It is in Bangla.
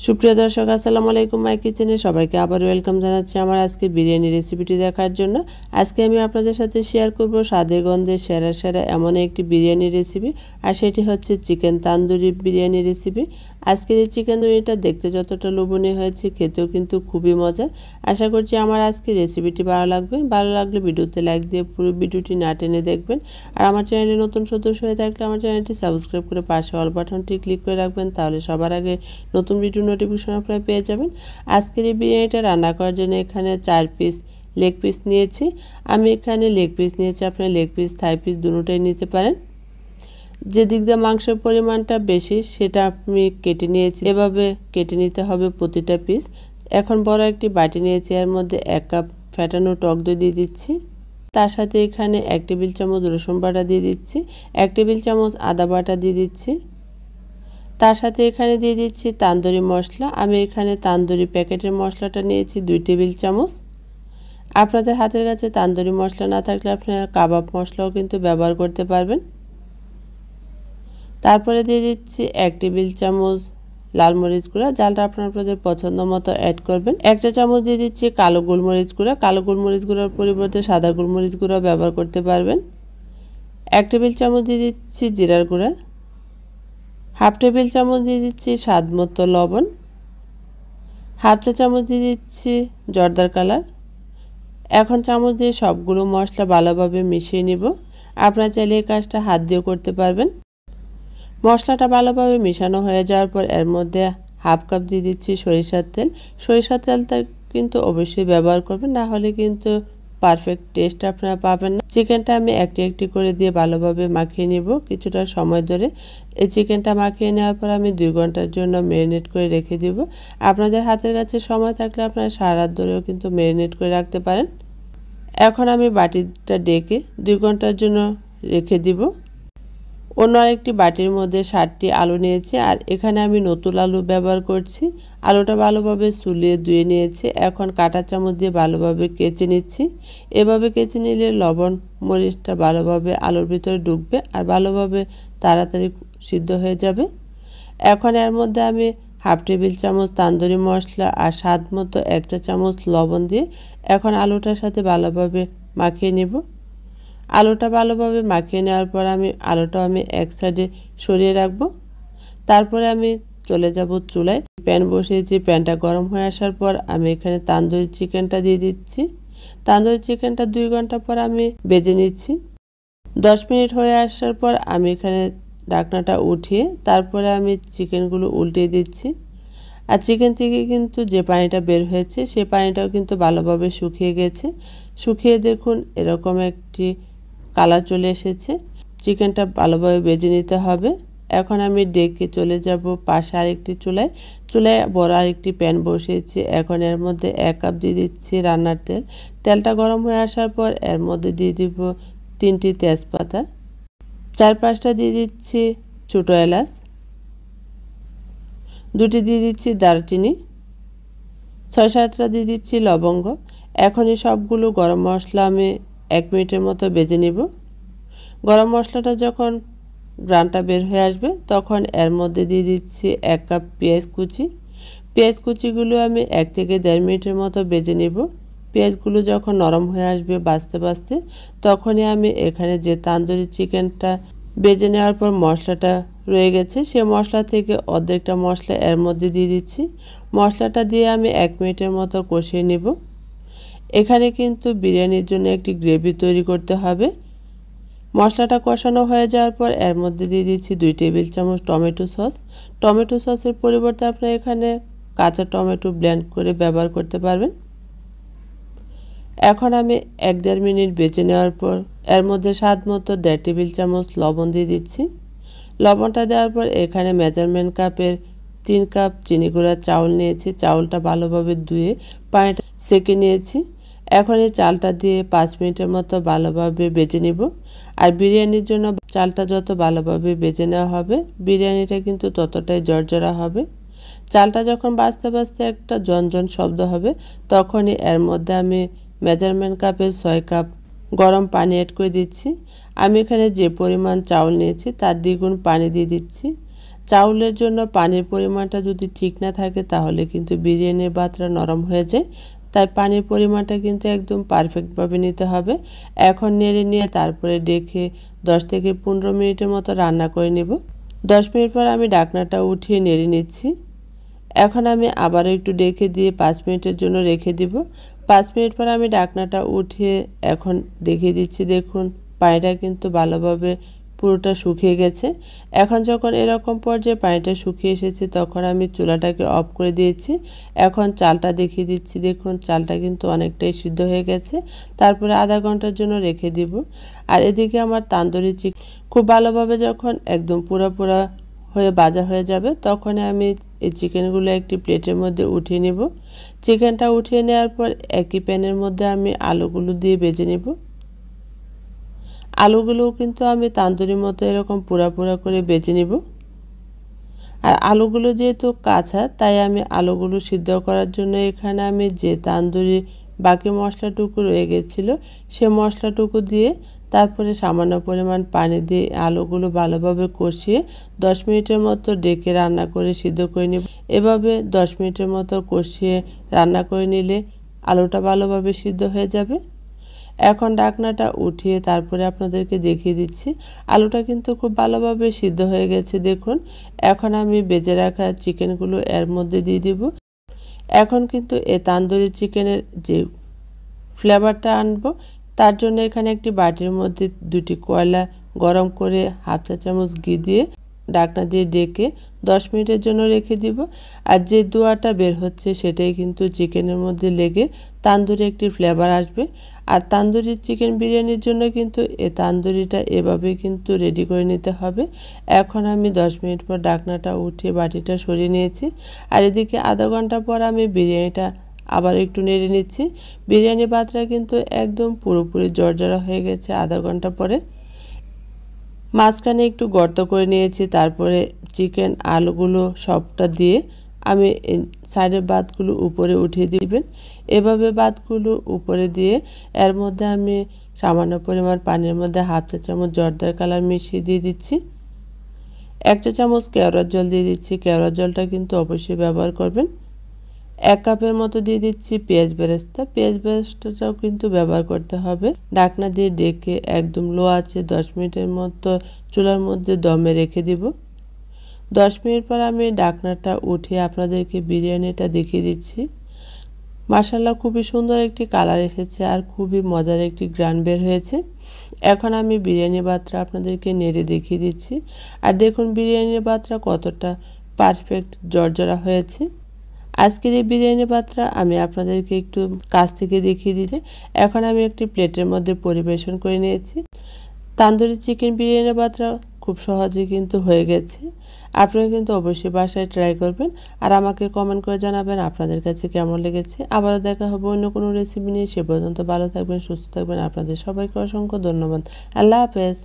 সুপ্রিয় দর্শক আসসালামু আলাইকুম মাই কিচেনে সবাইকে আবার ওয়েলকাম জানাচ্ছি আমার আজকে বিরিয়ানি রেসিপিটি দেখার জন্য। আজকে আমি আপনাদের সাথে শেয়ার করব স্বাদে গন্ধে সেরা সেরা এমন একটি বিরিয়ানি রেসিপি, আর সেটি হচ্ছে চিকেন তান্দুরি বিরিয়ানি রেসিপি। আজকের এই চিকেন তন্দুরিটা দেখতে যতটা লোভনীয় হয়েছে, খেতেও কিন্তু খুবই মজার। আশা করছি আমার আজকে রেসিপিটি ভালো লাগবে। ভালো লাগলে ভিডিওতে লাইক দিয়ে পুরো ভিডিওটি না টেনে দেখবেন। আর আমার চ্যানেলে নতুন সদস্য হয়ে থাকলে আমার চ্যানেলটি সাবস্ক্রাইব করে পাশে অল বাটনটি ক্লিক করে রাখবেন, তাহলে সবার আগে নতুন ভিডিও নোটিফিকেশন আপনারা পেয়ে যাবেন। আজকের এই বিরিয়ানিটা রান্না করার জন্য এখানে 4 পিস লেগ পিস নিয়েছি। আমি এখানে লেগ পিস নিয়েছি, আপনারা লেগ পিস থাই পিস দুটোটাই নিতে পারেন। যে দিক দিয়ে মাংসের পরিমাণটা বেশি সেটা আমি কেটে নিয়েছি, এভাবে কেটে নিতে হবে প্রতিটা পিস। এখন বড় একটি বাটি নিয়েছি, এর মধ্যে 1 কাপ ফেটানো টক দই দিয়ে দিচ্ছি। তার সাথে এখানে 1 টেবিল চামচ রসুন বাটা দিয়ে দিচ্ছি, 1 টেবিল চামচ আদা বাটা দিয়ে দিচ্ছি। তার সাথে এখানে দিয়ে দিচ্ছি তান্দুরি মশলা। আমি এখানে তান্দুরি প্যাকেটের মশলাটা নিয়েছি 2 টেবিল চামচ। আপনাদের হাতের কাছে তান্দুরি মশলা না থাকলে আপনারা কাবাব মশলাও কিন্তু ব্যবহার করতে পারবেন। তারপরে দিয়ে দিচ্ছি 1 টেবিল চামচ লাল মরিচ গুঁড়া, জালটা আপনাদের পছন্দ মতো অ্যাড করবেন। 1 চা চামচ দিয়ে দিচ্ছি কালো গোলমরিচ গুঁড়া। কালো গোলমরিচ গুঁড়ার পরিবর্তে সাদা গোলমরিচ গুঁড়া ব্যবহার করতে পারবেন। 1 টেবিল চামচ দিয়ে দিচ্ছি জিরার গুঁড়া। হাফ টেবিল চামচ দিয়ে দিচ্ছি স্বাদ মতো লবণ। হাফ চা চামচ দিয়ে দিচ্ছি জর্দার কালার। এখন চামচ দিয়ে সবগুলো মশলা ভালোভাবে মিশিয়ে নিব। আপনারা চাইলে এই কাজটা হাত দিয়েও করতে পারবেন। মশলাটা ভালোভাবে মেশানো হয়ে যাওয়ার পর এর মধ্যে হাফ কাপ দিয়ে দিচ্ছি সরিষার তেল। সরিষার তেলটা কিন্তু অবশ্যই ব্যবহার করবেন, না হলে কিন্তু পারফেক্ট টেস্ট আপনারা পাবেন না। চিকেনটা আমি একটি একটি করে দিয়ে ভালোভাবে মাখিয়ে নিব কিছুটা সময় ধরে। এই চিকেনটা মাখিয়ে নেওয়ার পর আমি 2 ঘন্টার জন্য ম্যারিনেট করে রেখে দিব। আপনাদের হাতের কাছে সময় থাকলে আপনারা সারা রাত ধরেও কিন্তু ম্যারিনেট করে রাখতে পারেন। এখন আমি বাটিটা ডেকে 2 ঘন্টার জন্য রেখে দিব। অন্য আরেকটি বাটির মধ্যে 60টি আলু নিয়েছি, আর এখানে আমি নতুন আলু ব্যবহার করছি। আলুটা ভালোভাবে ছুলিয়ে ধুয়ে নিয়েছি। এখন কাঁটা চামচ দিয়ে ভালোভাবে কেচে নিচ্ছি। এভাবে কেচে নিলে লবণ মরিচটা ভালোভাবে আলুর ভিতরে ঢুকবে আর ভালোভাবে তাড়াতাড়ি সিদ্ধ হয়ে যাবে। এখন এর মধ্যে আমি হাফ টেবিল চামচ তান্দুরি মশলা আর স্বাদ মতো 1 চা চামচ লবণ দিয়ে এখন আলুটার সাথে ভালোভাবে মাখিয়ে নেব। আলুটা ভালোভাবে মাখিয়ে নেওয়ার পর আলুটা আমি এক সাইডে সরিয়ে রাখবো। তারপরে আমি চলে যাব চুলায়। প্যান বসিয়েছি, প্যানটা গরম হয়ে আসার পর আমি এখানে তান্দুরি চিকেনটা দিয়ে দিচ্ছি। তান্দুরি চিকেনটা 2 ঘন্টা পর আমি ভেজে নিচ্ছি। 10 মিনিট হয়ে আসার পর আমি এখানে ঢাকনাটা উঠিয়ে তারপরে আমি চিকেনগুলো উল্টিয়ে দিচ্ছি। আর চিকেন থেকে কিন্তু যে পানিটা বের হয়েছে সেই পানিটাও কিন্তু ভালোভাবে শুকিয়ে গেছে। শুকিয়ে দেখুন এরকম একটি কালার চলে এসেছে। চিকেনটা ভালোভাবে ভেজে নিতে হবে। এখন আমি ডেকে চলে যাব পাশে আরেকটি চুলায়। বড় আরেকটি প্যান বসিয়েছি। এখন এর মধ্যে 1 কাপ দিয়ে দিচ্ছি রান্নার তেল। তেলটা গরম হয়ে আসার পর এর মধ্যে দিয়ে দিব 3টি তেজপাতা, 4-5টা দিয়ে দিচ্ছি ছোটো এলাচ, 2টি দিয়ে দিচ্ছি দারচিনি, 6-7টা দিয়ে দিচ্ছি লবঙ্গ। এখন এই সবগুলো গরম মশলা আমি 1 মিনিটের মতো ভেজে নিব। গরম মশলাটা যখন ঘ্রাণটা বের হয়ে আসবে তখন এর মধ্যে দিয়ে দিচ্ছি 1 কাপ পেঁয়াজ কুচি। পেঁয়াজ কুচিগুলো আমি 1 থেকে 1.5 মিনিটের মতো ভেজে নিব। পেঁয়াজগুলো যখন নরম হয়ে আসবে বাজতে বাজতে তখনই আমি এখানে যে তান্দুরি চিকেনটা ভেজে নেওয়ার পর মশলাটা রয়ে গেছে সেই মশলা থেকে অর্ধেকটা মশলা এর মধ্যে দিয়ে দিচ্ছি। মশলাটা দিয়ে আমি 1 মিনিটের মতো কষিয়ে নেব। এখানে কিন্তু বিরিয়ানির জন্য একটি গ্রেভি তৈরি করতে হবে। মশলাটা কষানো হয়ে যাওয়ার পর এর মধ্যে দিয়ে দিচ্ছি 2 টেবিল চামচ টমেটো সস। টমেটো সসের পরিবর্তে আপনারা এখানে কাঁচা টমেটো ব্লেন্ড করে ব্যবহার করতে পারবেন। এখন আমি 1-1.5 মিনিট ভেজে নেওয়ার পর এর মধ্যে স্বাদ মতো 1.5 টেবিল চামচ লবণ দিয়ে দিচ্ছি। লবণটা দেওয়ার পর এখানে মেজারমেন্ট কাপের 3 কাপ চিনি গুঁড়া চাউল নিয়েছি। চাউলটা ভালোভাবে ধুয়ে পানিটা সেকে নিয়েছি। এখন এই চালটা দিয়ে 5 মিনিটের মতো ভালোভাবে ভেজে নিব। আর বিরিয়ানির জন্য চালটা যত ভালোভাবে ভেজে নেওয়া হবে বিরিয়ানিটা কিন্তু ততটাই ঝরঝরা হবে। চালটা যখন বাজতে বাজতে একটা ঝনঝন শব্দ হবে তখনই এর মধ্যে আমি মেজারমেন্ট কাপের 6 কাপ গরম পানি অ্যাড করে দিচ্ছি। আমি এখানে যে পরিমাণ চাউল নিয়েছি তার দ্বিগুণ পানি দিয়ে দিচ্ছি। চাউলের জন্য পানির পরিমাণটা যদি ঠিক না থাকে তাহলে কিন্তু বিরিয়ানির ভাতটা নরম হয়ে যায়। তাই পানির পরিমাণটা কিন্তু একদম পারফেক্টভাবে নিতে হবে। এখন নেড়ে নিয়ে তারপরে ডেকে 10 থেকে 15 মিনিটের মতো রান্না করে নেব। 10 মিনিট পর আমি ঢাকনাটা উঠিয়ে নেড়ে নিচ্ছি। এখন আমি আবারও একটু ডেকে দিয়ে 5 মিনিটের জন্য রেখে দিব। 5 মিনিট পর আমি ঢাকনাটা উঠিয়ে এখন দেখিয়ে দিচ্ছি। দেখুন পানিটা কিন্তু ভালোভাবে পুরোটা শুকিয়ে গেছে। এখন যখন এরকম পর্যায়ে পানিটা শুকিয়ে এসেছে তখন আমি চুলাটাকে অফ করে দিয়েছি। এখন চালটা দেখিয়ে দিচ্ছি। দেখুন চালটা কিন্তু অনেকটাই সিদ্ধ হয়ে গেছে। তারপরে আধা ঘন্টার জন্য রেখে দিব। আর এদিকে আমার তান্দুরি চিকেন খুব ভালোভাবে যখন একদম পুরো হয়ে ভাজা হয়ে যাবে তখন আমি এই চিকেনগুলো একটি প্লেটের মধ্যে উঠিয়ে নেব। চিকেনটা উঠিয়ে নেওয়ার পর একই প্যানের মধ্যে আমি আলুগুলো দিয়ে ভেজে নেব। আলুগুলোও কিন্তু আমি তান্দুরির মতো এরকম পুরা করে ভেজে নেব। আর আলুগুলো যেহেতু কাঁচা তাই আমি আলুগুলো সিদ্ধ করার জন্য এখানে আমি যে তান্দুরি বাকি মশলাটুকু রয়ে গেছিলো সে মশলাটুকু দিয়ে তারপরে সামান্য পরিমাণ পানি দিয়ে আলুগুলো ভালোভাবে কষিয়ে 10 মিনিটের মতো ডেকে রান্না করে সিদ্ধ করে নেব। এভাবে 10 মিনিটের মতো কষিয়ে রান্না করে নিলে আলুটা ভালোভাবে সিদ্ধ হয়ে যাবে। এখন ঢাকনাটা উঠিয়ে তারপরে আপনাদেরকে দেখিয়ে দিচ্ছি। আলুটা কিন্তু খুব ভালোভাবে সিদ্ধ হয়ে গেছে দেখুন। এখন আমি ভেজে রাখা চিকেনগুলো এর মধ্যে দিয়ে দিব। এখন কিন্তু এই তান্দুরি চিকেনের যে ফ্লেভারটা আনবো তার জন্য এখানে একটি বাটির মধ্যে 2টি কয়লা গরম করে হাফ চা চামচ ঘি দিয়ে ঢাকনা দিয়ে ডেকে 10 মিনিটের জন্য রেখে দিব। আর যে ধোঁয়াটা বের হচ্ছে সেটাই কিন্তু চিকেনের মধ্যে লেগে তান্দুরি একটি ফ্লেভার আসবে। আর তান্দুরি চিকেন বিরিয়ানির জন্য কিন্তু এই তান্দুরিটা এভাবেই কিন্তু রেডি করে নিতে হবে। এখন আমি 10 মিনিট পর ঢাকনাটা উঠিয়ে বাটিটা সরিয়ে নিয়েছি। আর এদিকে আধা ঘন্টা পর আমি বিরিয়ানিটা আবার একটু নেড়ে নিচ্ছি। বিরিয়ানি ভাতটা কিন্তু একদম পুরোপুরি জর্জরা হয়ে গেছে আধা ঘন্টা পরে। মাঝখানে একটু গর্ত করে নিয়েছি। তারপরে চিকেন আলুগুলো সবটা দিয়ে আমি সাইডের ভাতগুলো উপরে উঠিয়ে দিবেন। এভাবে ভাতগুলো উপরে দিয়ে এর মধ্যে আমি সামান্য পরিমাণ পানির মধ্যে হাফ চা চামচ জর্দার কালার মিশিয়ে দিয়ে দিচ্ছি। 1 চা চামচ কেওড়ার জল দিয়ে দিচ্ছি। কেওড়ার জলটা কিন্তু অবশ্যই ব্যবহার করবেন। 1 কাপের মতো দিয়ে দিচ্ছি পেঁয়াজ বেরেস্তা। পেঁয়াজ বেরেস্তাটাও কিন্তু ব্যবহার করতে হবে। ঢাকনা দিয়ে ডেকে একদম লো আঁচে 10 মিনিটের মতো চুলার মধ্যে দমে রেখে দিব। 10 মিনিট পর আমি ঢাকনাটা উঠিয়ে আপনাদেরকে বিরিয়ানিটা দেখিয়ে দিচ্ছি। মাশাআল্লাহ খুবই সুন্দর একটি কালার এসেছে আর খুবই মজার একটি ঘ্রাণ বের হয়েছে। এখন আমি বিরিয়ানি ভাতটা আপনাদেরকে নেড়ে দেখিয়ে দিচ্ছি। আর দেখুন বিরিয়ানির ভাতটা কতটা পারফেক্ট জর্জরা হয়েছে। আজকের এই বিরিয়ানি ভাতটা আমি আপনাদেরকে একটু কাছ থেকে দেখিয়ে দিচ্ছি। এখন আমি একটি প্লেটের মধ্যে পরিবেশন করে নিয়েছি। তান্দুরি চিকেন বিরিয়ানি ভাতটা খুব সহজে কিন্তু হয়ে গেছে। আপনারা কিন্তু অবশ্যই বাসায় ট্রাই করবেন আর আমাকে কমেন্ট করে জানাবেন আপনাদের কাছে কেমন লেগেছে। আবারও দেখা হবে অন্য কোনো রেসিপি নিয়ে। সে পর্যন্ত ভালো থাকবেন, সুস্থ থাকবেন। আপনাদের সবাইকে অসংখ্য ধন্যবাদ। আল্লাহ হাফেজ।